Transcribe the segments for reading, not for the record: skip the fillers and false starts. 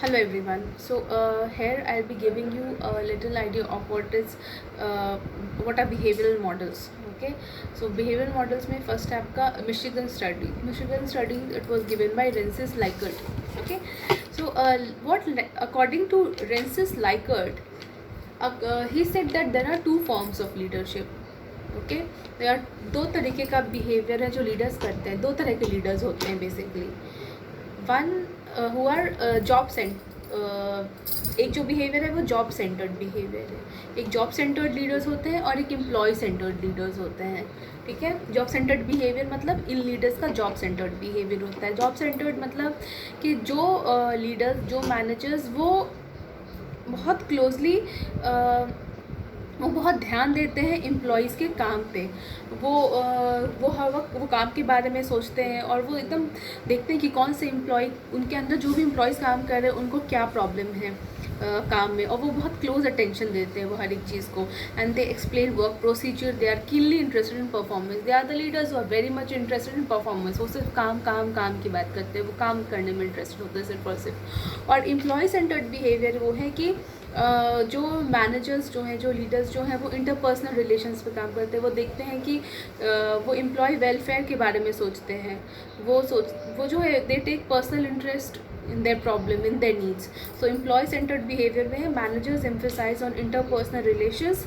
Hello everyone. Here I'll be giving you a little idea of what are behavioral models. Okay. So behavioral models में first है आपका Michigan study. Michigan study it was given by Rensis Likert. Okay. According to Rensis Likert, he said that there are two forms of leadership. Okay यार दो तरीके का behaviour है जो leaders करते हैं. दो तरह के लीडर्स होते हैं basically. One who are job sent एक जो बिहेवियर है वो जॉब सेंटर्ड बिहेवियर है. एक जॉब सेंटर्ड लीडर्स होते हैं और एक एम्प्लॉय सेंटर्ड लीडर्स होते हैं. ठीक है. जॉब सेंटर्ड बिहेवियर मतलब इन लीडर्स का जॉब सेंटर्ड बिहेवियर होता है. जॉब सेंटर्ड मतलब कि जो लीडर्स जो मैनेजर्स वो बहुत क्लोजली वो बहुत ध्यान देते हैं एम्प्लॉयज़ के काम पे. वो हर वक्त वो काम के बारे में सोचते हैं और वो एकदम देखते हैं कि कौन से एम्प्लॉय उनके अंदर जो भी एम्प्लॉयज़ काम कर रहे हैं उनको क्या प्रॉब्लम है काम में. और वो बहुत क्लोज अटेंशन देते हैं वो हर एक चीज़ को. And they explain work procedure. They are keenly interested in performance. They are the leaders who are very much interested in performance. वो सिर्फ काम की बात करते हैं. वो काम करने में इंटरेस्टेड होते हैं सिर्फ और सिर्फ. और एम्प्लॉय सेंटर्ड बिहेवियर वो है कि जो मैनेजर्स जो हैं जो लीडर्स जो हैं वो इंटरपर्सनल रिलेशंस पे काम करते हैं. वो देखते हैं कि वो एम्प्लॉय वेलफेयर के बारे में सोचते हैं. वो जो है they take personal interest in their problem, in their needs. So employee centered behavior में managers emphasize on interpersonal relations.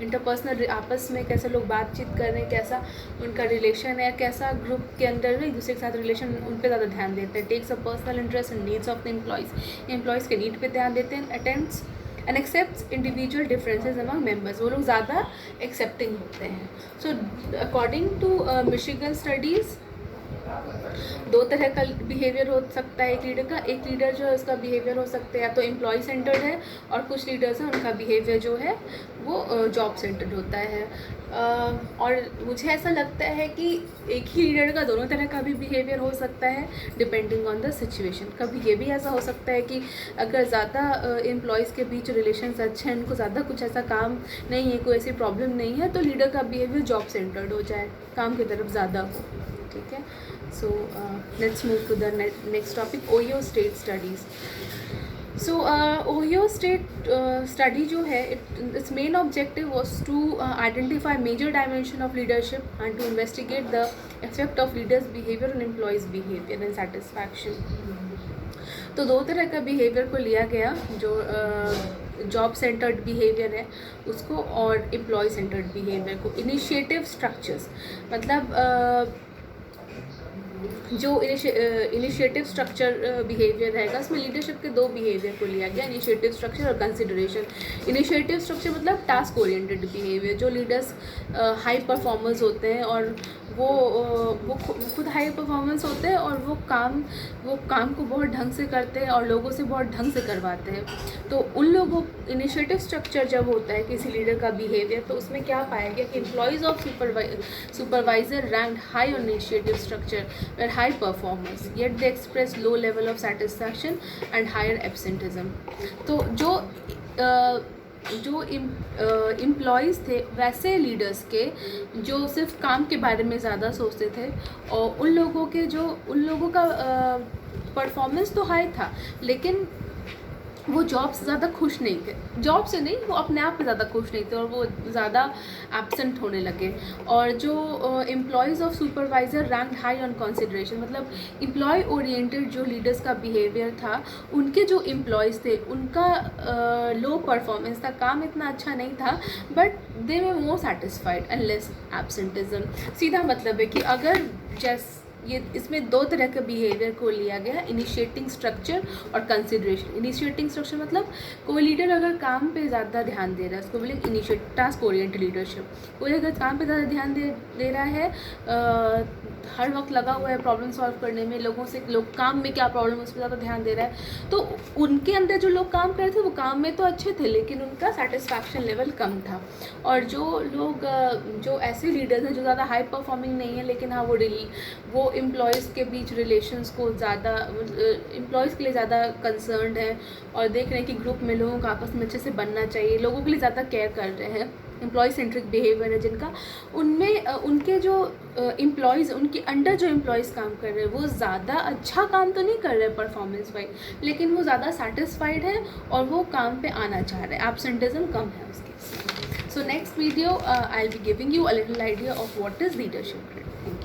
Interpersonal आपस में कैसे लोग बातचीत कर रहे हैं, कैसा उनका रिलेशन है, कैसा ग्रुप के अंदर एक दूसरे के साथ रिलेशन, उन पर ज़्यादा ध्यान देते हैं. Takes a personal interest in needs of the employees के नीड पे ध्यान देते हैं. Attempts and accept individual differences among members. वो लोग ज़्यादा एक्सेप्टिंग होते हैं. So according to Michigan studies दो तरह का बिहेवियर हो सकता है एक लीडर का. एक लीडर जो है उसका बिहेवियर हो सकता है या तो एम्प्लॉय सेंटर्ड है और कुछ लीडर्स हैं उनका बिहेवियर जो है वो जॉब सेंटर्ड होता है. और मुझे ऐसा लगता है कि एक ही लीडर का दोनों तरह का भी बिहेवियर हो सकता है डिपेंडिंग ऑन द सिचुएशन. कभी ये भी ऐसा हो सकता है कि अगर ज़्यादा एम्प्लॉयज़ के बीच रिलेशंस अच्छे हैं, उनको ज़्यादा कुछ ऐसा काम नहीं है, कोई ऐसी प्रॉब्लम नहीं है, तो लीडर का बिहेवियर जॉब सेंटर्ड हो जाए, काम की तरफ ज़्यादा हो. ठीक है. So let's move to the next topic, Ohio State studies. So Ohio State study जो है its main objective was to identify major dimension of leadership and to investigate the effect of leaders behavior on employees behavior and satisfaction. तो दो तरह का behaviour को लिया गया, जो जॉब सेंटर्ड बिहेवियर है उसको और एम्प्लॉय सेंटर्ड बिहेवियर को. इनिशिएटिव स्ट्रक्चर्स मतलब जो इनिशिएटिव स्ट्रक्चर बिहेवियर रहेगा उसमें लीडरशिप के दो बिहेवियर को लिया गया, इनिशिएटिव स्ट्रक्चर और कंसिडरेशन. इनिशिएटिव स्ट्रक्चर मतलब टास्क ओरिएंटेड बिहेवियर. जो लीडर्स हाई परफॉर्मर्स होते हैं और वो खुद हाई परफॉर्मेंस होते हैं और वो काम को बहुत ढंग से करते हैं और लोगों से बहुत ढंग से करवाते हैं. तो उन लोगों इनिशिएटिव स्ट्रक्चर जब होता है किसी लीडर का बिहेवियर, तो उसमें क्या पाया गया कि employees of supervisor ranked high on initiative structure were high performers, yet they express low level of satisfaction and higher absenteeism. तो जो एम्प्लॉयज़ थे वैसे लीडर्स के जो सिर्फ काम के बारे में ज़्यादा सोचते थे, और उन लोगों का परफॉर्मेंस तो हाई था लेकिन वो जॉब से ज़्यादा खुश नहीं थे. जॉब से नहीं, वो अपने आप में ज़्यादा खुश नहीं थे और वो ज़्यादा एब्सेंट होने लगे. और जो employees of supervisor ranked high on consideration मतलब एम्प्लॉय ओरिएंटेड जो लीडर्स का बिहेवियर था, उनके जो एम्प्लॉयज़ थे उनका लो परफॉर्मेंस था, काम इतना अच्छा नहीं था, but they were more satisfied and less absenteeism. सीधा मतलब है कि अगर ये इसमें दो तरह के बिहेवियर को लिया गया, इनिशिएटिंग स्ट्रक्चर और कंसिडरेशन. इनिशिएटिंग स्ट्रक्चर मतलब कोई लीडर अगर काम पे ज़्यादा ध्यान दे रहा है उसको बोले इनिशिएट टास्क ओरिएंटेड लीडरशिप. कोई अगर काम पे ज़्यादा ध्यान दे रहा है, हर वक्त लगा हुआ है प्रॉब्लम सॉल्व करने में, लोग काम में क्या प्रॉब्लम है उस पर ज़्यादा ध्यान दे रहा है, तो उनके अंदर जो लोग काम कर रहे थे वो काम में तो अच्छे थे लेकिन उनका सेटिस्फैक्शन लेवल कम था. और जो ऐसे लीडर्स हैं जो ज़्यादा हाई परफॉर्मिंग नहीं है लेकिन हाँ वो एम्प्लॉयज़ के बीच रिलेशंस को ज़्यादा एम्प्लॉयज़ के लिए ज़्यादा कंसर्न्ड है और देख रहे हैं कि ग्रुप में लोगों का आपस में अच्छे से बनना चाहिए, लोगों के लिए ज़्यादा केयर कर रहे हैं, एम्प्लॉय सेंट्रिक बिहेवियर है जिनका, उनमें उनके जो एम्प्लॉयज़, उनके अंडर जो एम्प्लॉयज़ काम कर रहे हैं वो ज़्यादा अच्छा काम तो नहीं कर रहे परफॉर्मेंस वाइज, लेकिन वो ज़्यादा सेटिस्फाइड है और वो काम पे आना चाह रहे हैं, एब्सेंटिज्म कम है उसके। So next video I will be giving you a little idea of what is leadership.